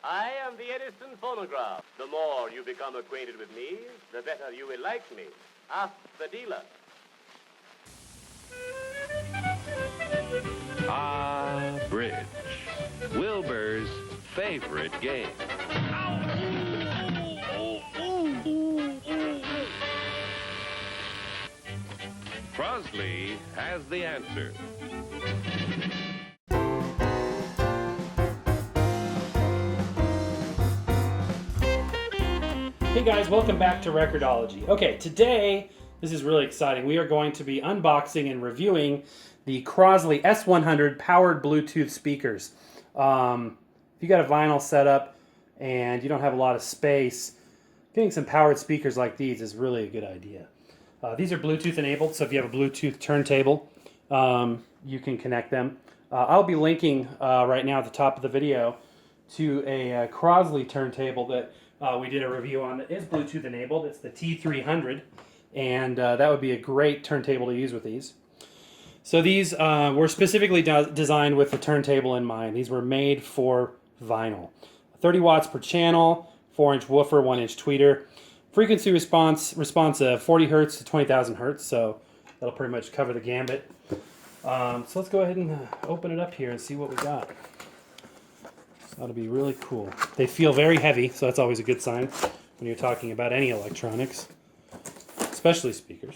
I am the Edison phonograph. The more you become acquainted with me, the better you will like me. Ask the dealer. Ah, bridge. Wilbur's favorite game. Crosley has the answer. Hey guys, welcome back to Record-ology. Okay, today, this is really exciting. We are going to be unboxing and reviewing the Crosley S100 powered Bluetooth speakers. If you got a vinyl setup and you don't have a lot of space, getting some powered speakers like these is really a good idea. These are Bluetooth enabled, so if you have a Bluetooth turntable, you can connect them. I'll be linking right now at the top of the video to a Crosley turntable that we did a review on that is Bluetooth enabled. It's the T300, and that would be a great turntable to use with these. So these were specifically designed with the turntable in mind. These were made for vinyl. 30 watts per channel, 4-inch woofer, 1-inch tweeter. Frequency response of 40 hertz to 20,000 hertz, so that'll pretty much cover the gambit. So let's go ahead and open it up here and see what we got. That'll be really cool. They feel very heavy, so that's always a good sign when you're talking about any electronics, especially speakers.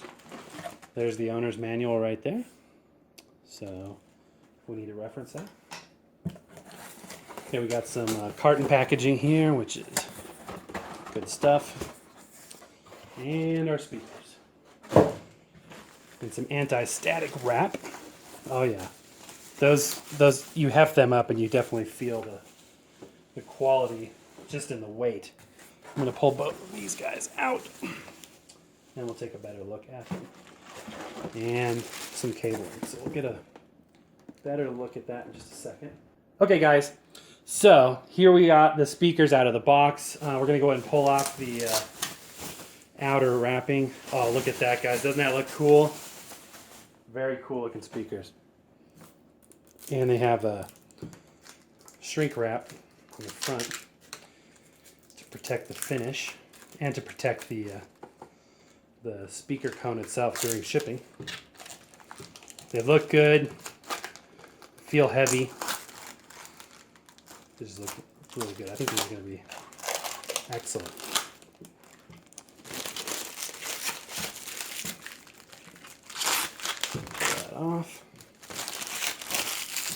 There's the owner's manual right there. So we need to reference that. Okay, we got some carton packaging here, which is good stuff. And our speakers. And some anti-static wrap. Oh yeah. Those you heft them up and you definitely feel the quality just in the weight. I'm going to pull both of these guys out and we'll take a better look at them. And some cabling. So we'll get a better look at that in just a second. Okay guys, so here we got the speakers out of the box. We're going to go ahead and pull off the outer wrapping. Oh, look at that guys. Doesn't that look cool? Very cool looking speakers. And they have a shrink wrap on the front to protect the finish and to protect the speaker cone itself during shipping. They look good, feel heavy. These look really good. I think these are going to be excellent. Pull that off.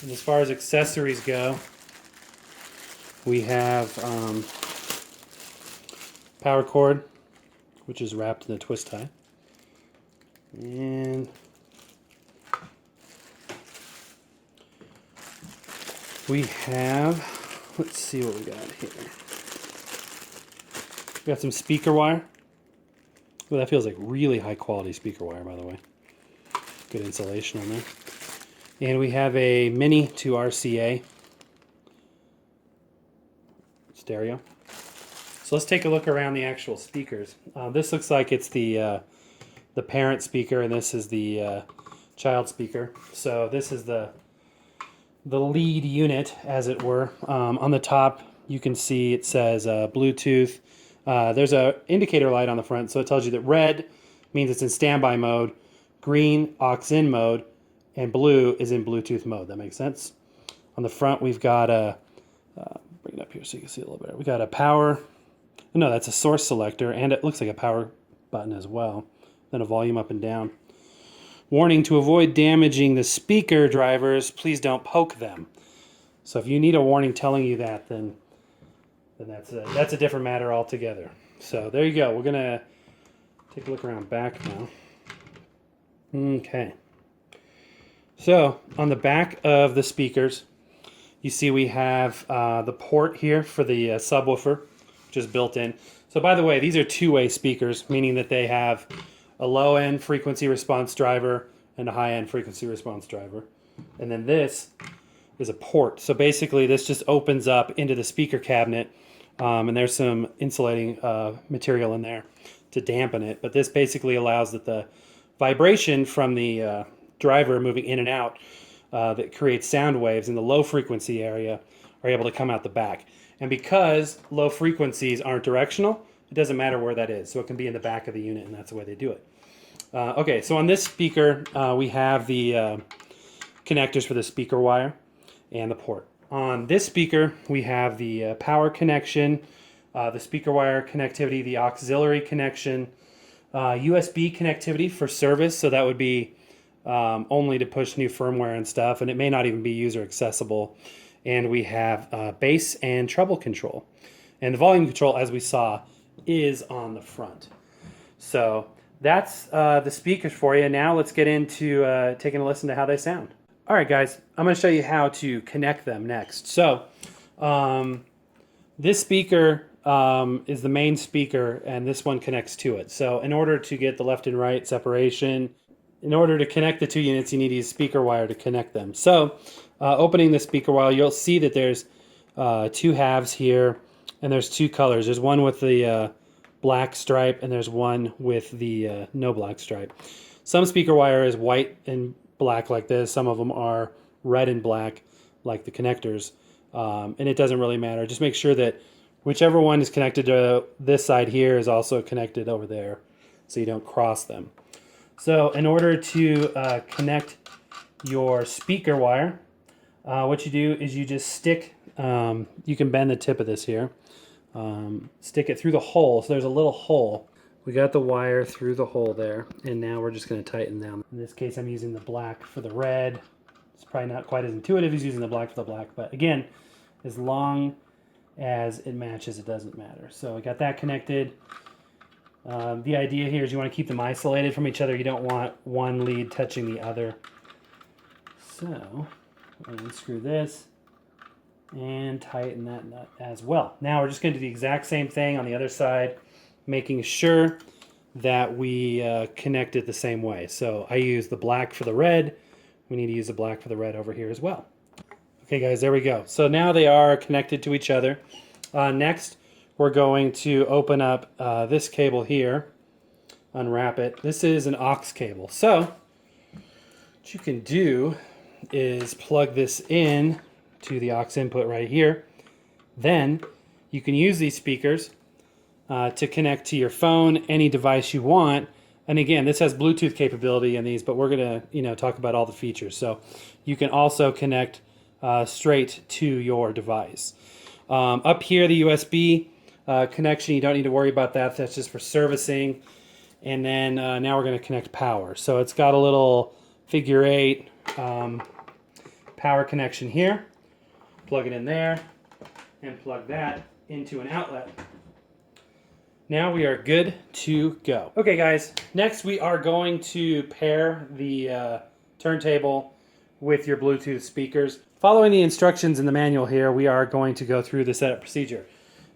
And as far as accessories go, we have power cord, which is wrapped in a twist tie. And we have, let's see what we got here. We got some speaker wire. Well, that feels like really high quality speaker wire, by the way. Good insulation on there. And we have a mini to RCA stereo. So let's take a look around the actual speakers. This looks like it's the parent speaker, and this is the child speaker. So this is the lead unit, as it were. On the top, you can see it says Bluetooth. There's an indicator light on the front, so it tells you that red means it's in standby mode, green, aux-in mode, and blue is in Bluetooth mode. That makes sense. On the front, we've got a, bring it up here so you can see a little better. We got a power, no, that's a source selector, and it looks like a power button as well. Then a volume up and down. Warning, to avoid damaging the speaker drivers, please don't poke them. So if you need a warning telling you that, then that's a different matter altogether. So there you go. We're going to take a look around back now. Okay. So on the back of the speakers, you see we have the port here for the subwoofer, which is built in. So by the way, these are two-way speakers, meaning that they have a low-end frequency response driver and a high-end frequency response driver. And then this is a port. So basically this just opens up into the speaker cabinet, and there's some insulating material in there to dampen it. But this basically allows that the vibration from the driver moving in and out that creates sound waves in the low frequency area are able to come out the back. And because low frequencies aren't directional, it doesn't matter where that is. So it can be in the back of the unit, and that's the way they do it. Okay, so on this speaker, we have the connectors for the speaker wire and the port. On this speaker, we have the power connection, the speaker wire connectivity, the auxiliary connection, USB connectivity for service, so that would be only to push new firmware and stuff, and it may not even be user accessible. And we have bass and treble control. And the volume control, as we saw, is on the front. So that's the speakers for you. Now let's get into taking a listen to how they sound. All right, guys, I'm going to show you how to connect them next. So this speaker is the main speaker, and this one connects to it. So in order to get the left and right separation, in order to connect the two units, you need to use speaker wire to connect them. So opening the speaker wire, you'll see that there's two halves here, and there's two colors. There's one with the black stripe, and there's one with the no black stripe. Some speaker wire is white and black like this. Some of them are red and black like the connectors. And it doesn't really matter. Just make sure that whichever one is connected to this side here is also connected over there, so you don't cross them. So in order to connect your speaker wire, what you do is you just stick, you can bend the tip of this here, stick it through the hole. So there's a little hole. We got the wire through the hole there, and now we're just going to tighten them. In this case, I'm using the black for the red. It's probably not quite as intuitive as using the black for the black, but again, as long as it matches, it doesn't matter. So we got that connected. The idea here is you want to keep them isolated from each other. You don't want one lead touching the other. So unscrew this and tighten that nut as well. Now we're just going to do the exact same thing on the other side, making sure that we connect it the same way. So I use the black for the red. We need to use the black for the red over here as well. Okay guys, there we go. So now they are connected to each other. Next, we're going to open up this cable here, unwrap it. This is an aux cable. So what you can do is plug this in to the aux input right here. Then you can use these speakers to connect to your phone, any device you want. And again, this has Bluetooth capability in these, but we're going to talk about all the features. So you can also connect straight to your device. Up here, the USB connection, you don't need to worry about that. That's just for servicing. And then now we're going to connect power. So it's got a little figure 8 power connection here. Plug it in there and plug that into an outlet. Now we are good to go. Okay guys, next we are going to pair the turntable with your Bluetooth speakers. Following the instructions in the manual here, we are going to go through the setup procedure.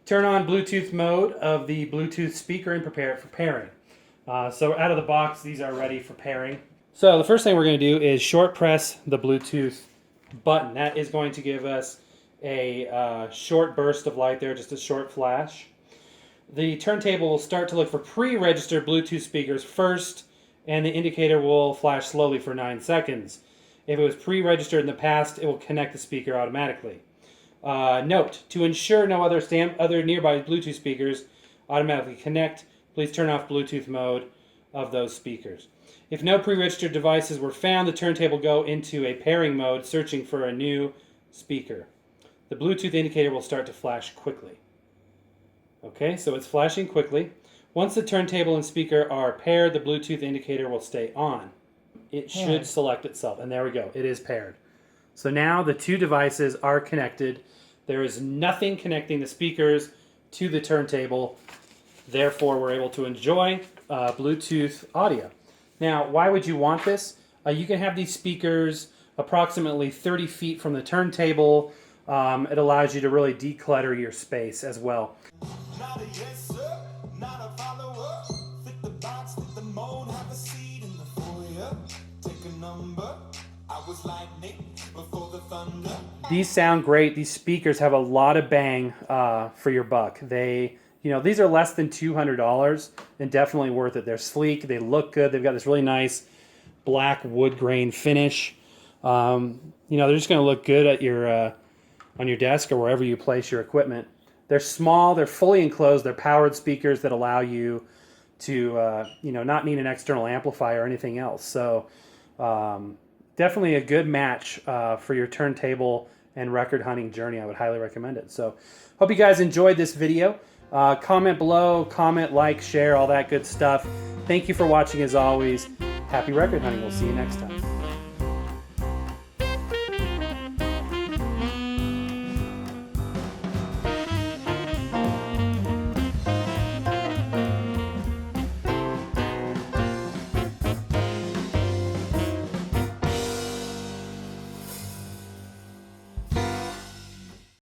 Turn on Bluetooth mode of the Bluetooth speaker and prepare it for pairing. So out of the box, these are ready for pairing. So the first thing we're going to do is short press the Bluetooth button. That is going to give us a short burst of light there, just a short flash. The turntable will start to look for pre-registered Bluetooth speakers first, and the indicator will flash slowly for 9 seconds. If it was pre-registered in the past, it will connect the speaker automatically. Note, to ensure no other nearby Bluetooth speakers automatically connect, please turn off Bluetooth mode of those speakers. If no pre-registered devices were found, the turntable will go into a pairing mode, searching for a new speaker. The Bluetooth indicator will start to flash quickly. Okay, so it's flashing quickly. Once the turntable and speaker are paired, the Bluetooth indicator will stay on. It should select itself, and there we go. It is paired. So now the two devices are connected. There is nothing connecting the speakers to the turntable. Therefore, we're able to enjoy Bluetooth audio. Now, why would you want this? You can have these speakers approximately 30 feet from the turntable. It allows you to really declutter your space as well. Not a yes, sir, not a follower. Fit the box, fit the mold, have a seat in the foyer. Take a number. I was lightning before the thunder. These sound great. These speakers have a lot of bang for your buck. These are less than $200 and definitely worth it. They're sleek. They look good. They've got this really nice black wood grain finish. They're just going to look good at your on your desk or wherever you place your equipment. They're small, they're fully enclosed, they're powered speakers that allow you to not need an external amplifier or anything else. So definitely a good match for your turntable and record hunting journey. I would highly recommend it. So hope you guys enjoyed this video. Comment below, comment, like, share, all that good stuff. Thank you for watching as always. Happy record hunting. We'll see you next time.